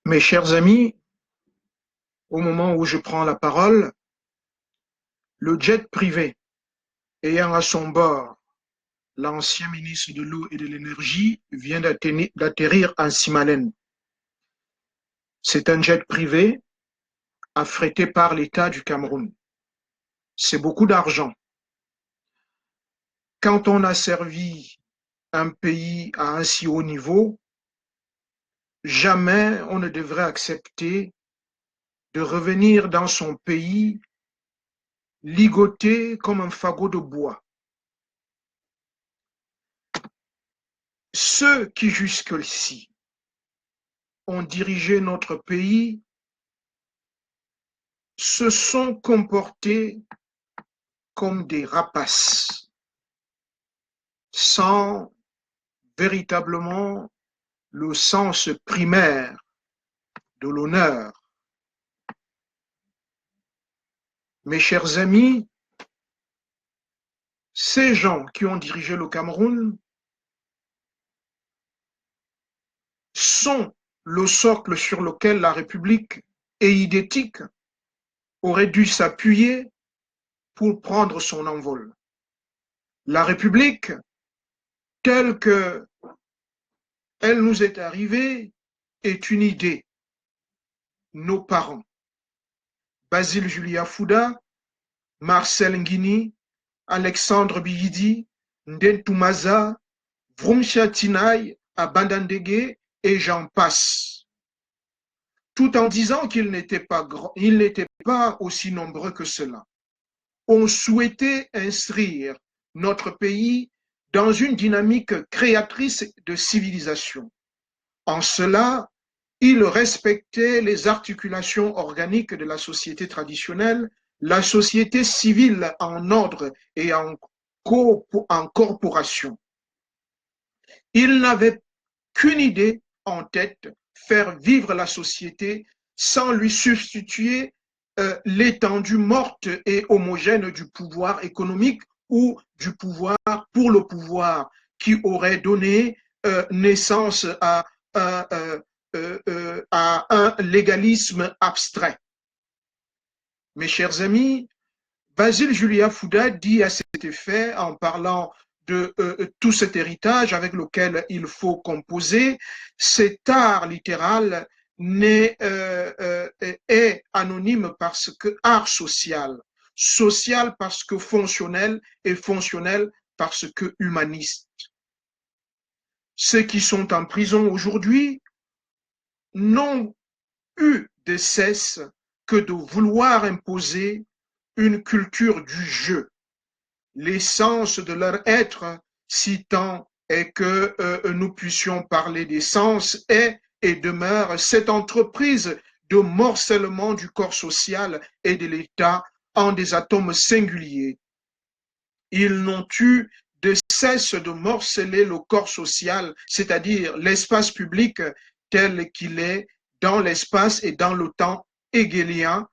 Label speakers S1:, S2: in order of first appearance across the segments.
S1: Mes chers amis, au moment où je prends la parole, le jet privé ayant à son bord l'ancien ministre de l'eau et de l'énergie vient d'atterrir en Simalène. C'est un jet privé affrété par l'État du Cameroun. C'est beaucoup d'argent. Quand on a servi un pays à un si haut niveau, jamais on ne devrait accepter de revenir dans son pays ligoté comme un fagot de bois. Ceux qui jusqu'ici ont dirigé notre pays se sont comportés comme des rapaces, sans véritablement le sens primaire de l'honneur. Mes chers amis, ces gens qui ont dirigé le Cameroun sont le socle sur lequel la République éidétique aurait dû s'appuyer pour prendre son envol. La République, telle qu'elle nous est arrivée, est une idée. Nos parents, Basile Julia Fouda, Marcel Nguini, Alexandre Biyidi, Ndentumaza, Vrumsha Tinai, Abandandege, et j'en passe. Tout en disant qu'ils n'étaient pas aussi nombreux que cela. On souhaitait inscrire notre pays dans une dynamique créatrice de civilisation. En cela, ils respectaient les articulations organiques de la société traditionnelle, la société civile en ordre et en corporation. Ils n'avaient qu'une idée en tête, faire vivre la société sans lui substituer l'étendue morte et homogène du pouvoir économique ou du pouvoir pour le pouvoir qui aurait donné naissance à un légalisme abstrait. Mes chers amis, Basile Julia Fouda dit à cet effet, en parlant de tout cet héritage avec lequel il faut composer, cet art littéral est anonyme parce que art social, social parce que fonctionnel et fonctionnel parce que humaniste. Ceux qui sont en prison aujourd'hui n'ont eu de cesse que de vouloir imposer une culture du jeu. L'essence de leur être, si tant est que nous puissions parler d'essence, est et demeure cette entreprise de morcellement du corps social et de l'État en des atomes singuliers. Ils n'ont eu de cesse de morceler le corps social, c'est-à-dire l'espace public tel qu'il est dans l'espace et dans le temps hégélien,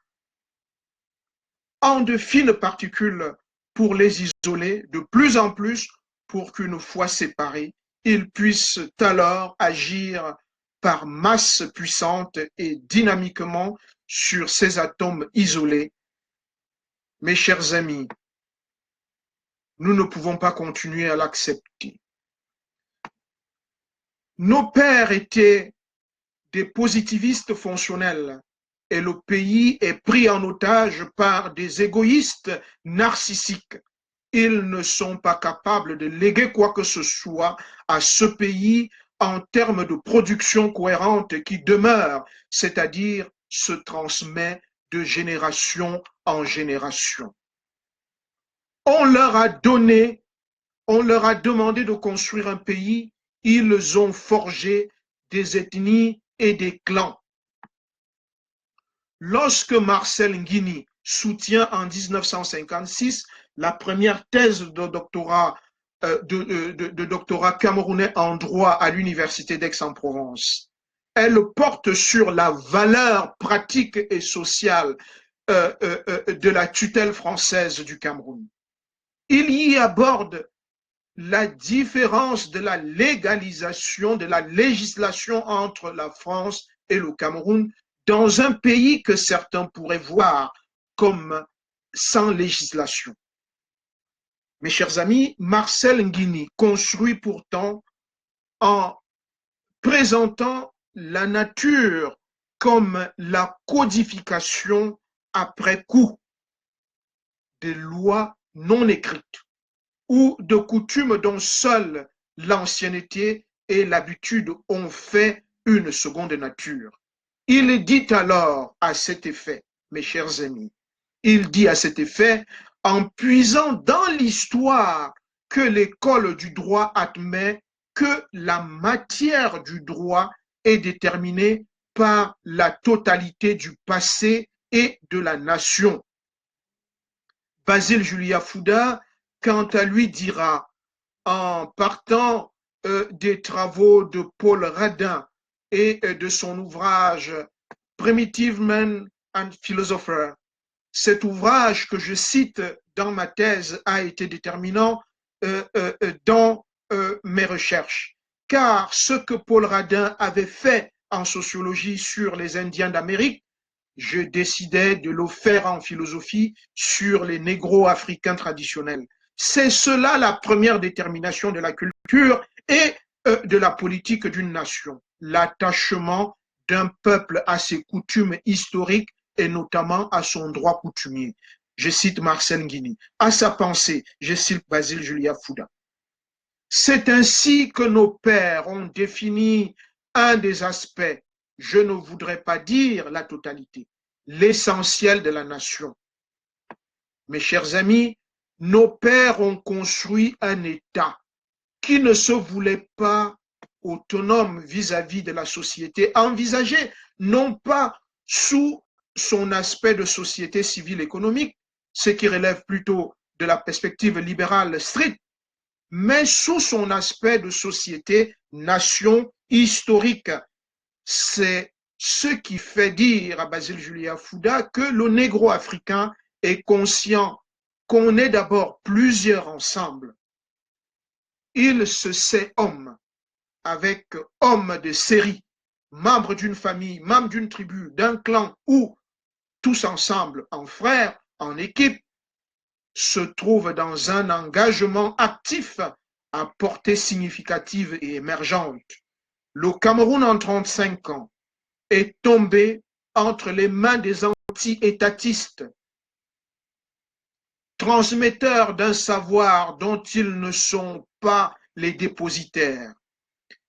S1: en de fines particules pour les isoler de plus en plus pour qu'une fois séparés, ils puissent alors agir par masse puissante et dynamiquement sur ces atomes isolés. Mes chers amis, nous ne pouvons pas continuer à l'accepter. Nos pères étaient des positivistes fonctionnels et le pays est pris en otage par des égoïstes narcissiques. Ils ne sont pas capables de léguer quoi que ce soit à ce pays en termes de production cohérente qui demeure, c'est-à-dire se transmet de génération en génération. On leur a donné, on leur a demandé de construire un pays, ils ont forgé des ethnies et des clans. Lorsque Marcel Nguini soutient en 1956 la première thèse de doctorat, de doctorat camerounais en droit à l'université d'Aix-en-Provence, elle porte sur la valeur pratique et sociale de la tutelle française du Cameroun. Il y aborde la différence de la légalisation, de la législation entre la France et le Cameroun dans un pays que certains pourraient voir comme sans législation. Mes chers amis, Marcel Nguini construit pourtant en présentant la nature comme la codification après coup des lois non écrites ou de coutumes dont seule l'ancienneté et l'habitude ont fait une seconde nature. Il dit alors à cet effet, mes chers amis, il dit à cet effet, en puisant dans l'histoire que l'école du droit admet que la matière du droit est déterminée par la totalité du passé et de la nation. Basile Julia Fouda, quant à lui, dira, en partant des travaux de Paul Radin et de son ouvrage Primitive Man and Philosopher, cet ouvrage que je cite dans ma thèse a été déterminant dans mes recherches, car ce que Paul Radin avait fait en sociologie sur les Indiens d'Amérique, je décidais de le faire en philosophie sur les négro-africains traditionnels. C'est cela la première détermination de la culture et de la politique d'une nation, l'attachement d'un peuple à ses coutumes historiques et notamment à son droit coutumier. Je cite Marcel Nguini. À sa pensée, je cite Basile Julia Fouda. C'est ainsi que nos pères ont défini un des aspects, je ne voudrais pas dire la totalité, l'essentiel de la nation. Mes chers amis, nos pères ont construit un État qui ne se voulait pas autonome vis-à-vis de la société, envisagé non pas sous son aspect de société civile économique, ce qui relève plutôt de la perspective libérale stricte, mais sous son aspect de société-nation historique. C'est ce qui fait dire à Basile Julia Fouda que le négro-africain est conscient qu'on est d'abord plusieurs ensemble. Il se sait homme, avec homme de série, membre d'une famille, membre d'une tribu, d'un clan ou tous ensemble, en frères, en équipe, se trouve dans un engagement actif à portée significative et émergente. Le Cameroun, en 35 ans, est tombé entre les mains des anti-étatistes, transmetteurs d'un savoir dont ils ne sont pas les dépositaires,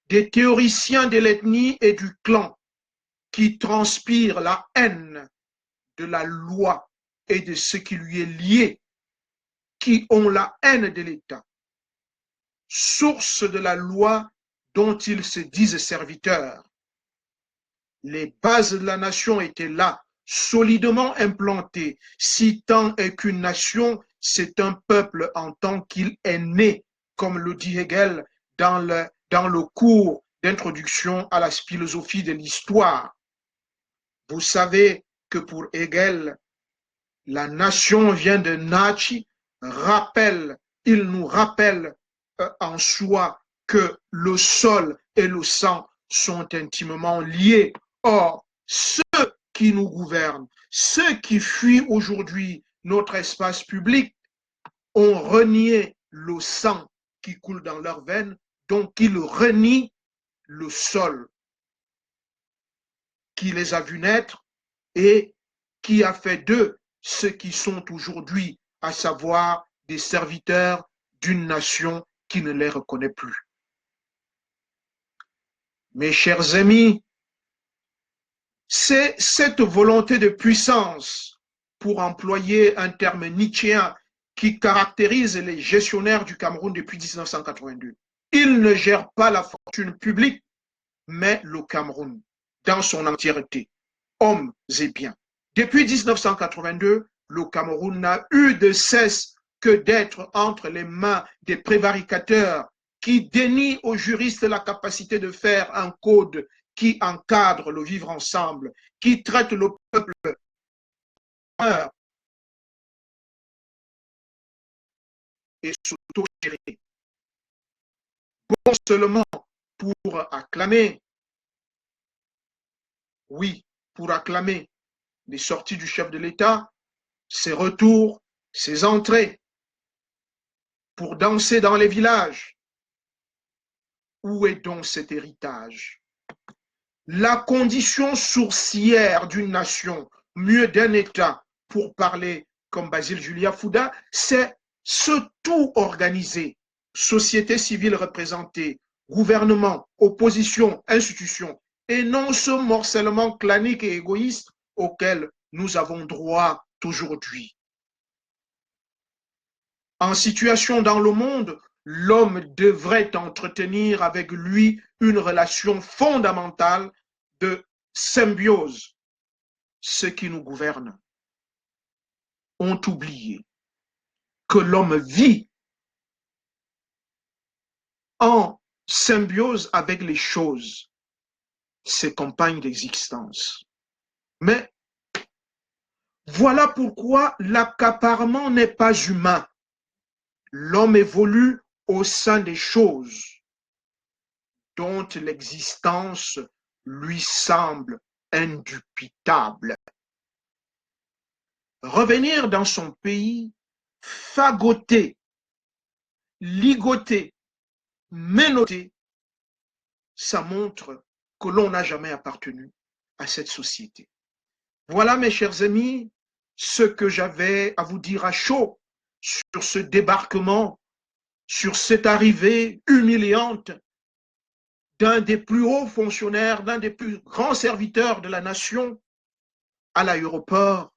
S1: des théoriciens de l'ethnie et du clan qui transpirent la haine de la loi et de ce qui lui est lié, qui ont la haine de l'État, source de la loi dont ils se disent serviteurs. Les bases de la nation étaient là, solidement implantées, si tant est qu'une nation, c'est un peuple en tant qu'il est né, comme le dit Hegel dans le cours d'introduction à la philosophie de l'histoire. Vous savez que pour Hegel, la nation vient de Nachi, il nous rappelle en soi que le sol et le sang sont intimement liés. Or, ceux qui nous gouvernent, ceux qui fuient aujourd'hui notre espace public, ont renié le sang qui coule dans leurs veines, donc ils renient le sol qui les a vus naître et qui a fait d'eux ceux qui sont aujourd'hui, à savoir des serviteurs d'une nation qui ne les reconnaît plus. Mes chers amis, c'est cette volonté de puissance, pour employer un terme nietzschéen, qui caractérise les gestionnaires du Cameroun depuis 1982. Ils ne gèrent pas la fortune publique, mais le Cameroun dans son entièreté, hommes et biens. Depuis 1982, le Cameroun n'a eu de cesse que d'être entre les mains des prévaricateurs qui dénient aux juristes la capacité de faire un code qui encadre le vivre ensemble, qui traite le peuple et s'auto-gérer. Bon seulement pour acclamer oui, pour acclamer les sorties du chef de l'État, ses retours, ses entrées, pour danser dans les villages. Où est donc cet héritage? La condition sourcière d'une nation, mieux d'un État, pour parler comme Basile Julia Fouda, c'est ce tout organisé, société civile représentée, gouvernement, opposition, institution, et non ce morcellement clanique et égoïste auquel nous avons droit aujourd'hui. En situation dans le monde, l'homme devrait entretenir avec lui une relation fondamentale de symbiose. Ceux qui nous gouvernent ont oublié que l'homme vit en symbiose avec les choses, ses compagnes d'existence. Mais voilà pourquoi l'accaparement n'est pas humain. L'homme évolue au sein des choses dont l'existence lui semble indubitable. Revenir dans son pays, fagoter, ligoter, menotter, ça montre que l'on n'a jamais appartenu à cette société. Voilà, mes chers amis, ce que j'avais à vous dire à chaud sur ce débarquement, sur cette arrivée humiliante d'un des plus hauts fonctionnaires, d'un des plus grands serviteurs de la nation à l'aéroport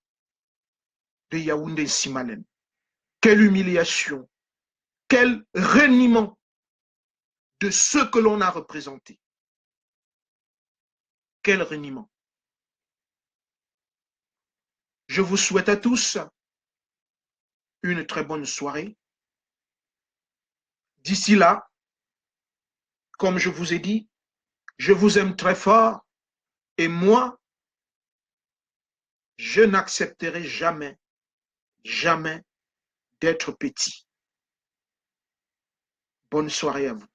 S1: de Yaoundé-Simalem. Quelle humiliation, quel reniement de ce que l'on a représenté. Quel reniement. Je vous souhaite à tous une très bonne soirée. D'ici là, comme je vous ai dit, je vous aime très fort et moi, je n'accepterai jamais, jamais d'être petit. Bonne soirée à vous.